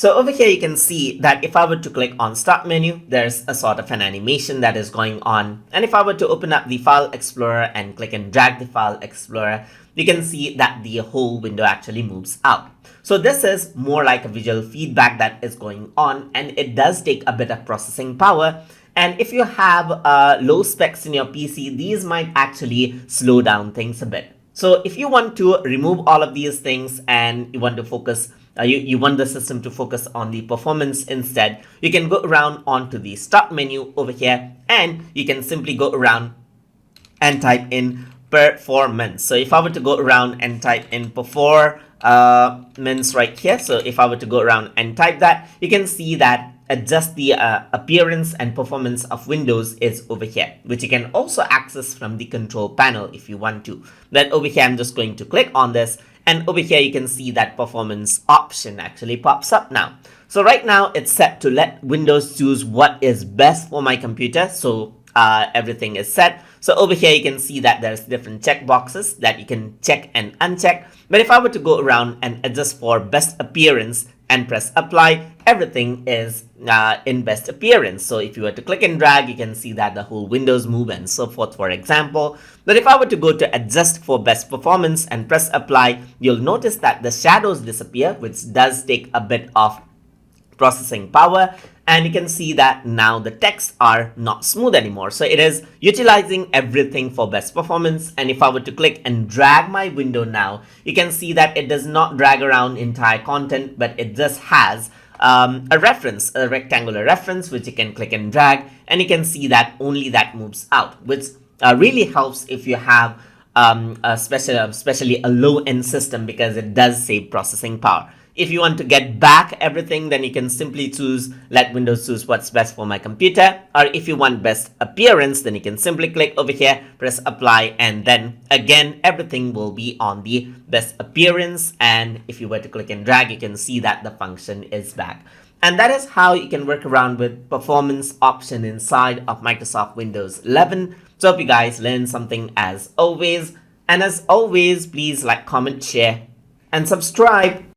So over here, you can see that if I were to click on Start menu, there's a sort of an animation that is going on. And if I were to open up the File Explorer and click and drag the File Explorer, you can see that the whole window actually moves out. So this is more like a visual feedback that is going on, and it does take a bit of processing power. And if you have low specs in your PC, these might actually slow down things a bit. So if you want to remove all of these things and you want to focus, you want the system to focus on the performance instead, you can go around onto the Start menu over here, and you can simply go around and type in performance. So if I were to go around and type in performance right here, so if I were to go around and type that, you can see that adjust the appearance and performance of Windows is over here, which you can also access from the control panel if you want to. Then over here, I'm just going to click on this, and over here you can see that performance option actually pops up now. So right now it's set to let Windows choose what is best for my computer. So everything is set. So over here you can see that there's different check boxes that you can check and uncheck. But if I were to go around and adjust for best appearance and press apply, everything is in best appearance. So if you were to click and drag, you can see that the whole windows move and so forth, for example. But if I were to go to adjust for best performance and press apply, you'll notice that the shadows disappear, which does take a bit of processing power. And you can see that now the texts are not smooth anymore. So it is utilizing everything for best performance. And if I were to click and drag my window now, you can see that it does not drag around entire content, but it just has a reference, a rectangular reference, which you can click and drag. And you can see that only that moves out, which really helps if you have especially a low-end system, because it does save processing power. If you want to get back everything, then you can simply choose let Windows choose what's best for my computer. Or if you want best appearance, then you can simply click over here, press apply, and then again everything will be on the best appearance. And if you were to click and drag, you can see that the function is back. And that is how you can work around with performance option inside of Microsoft Windows 11. So hope you guys learned something as always. And as always, please like, comment, share, and subscribe.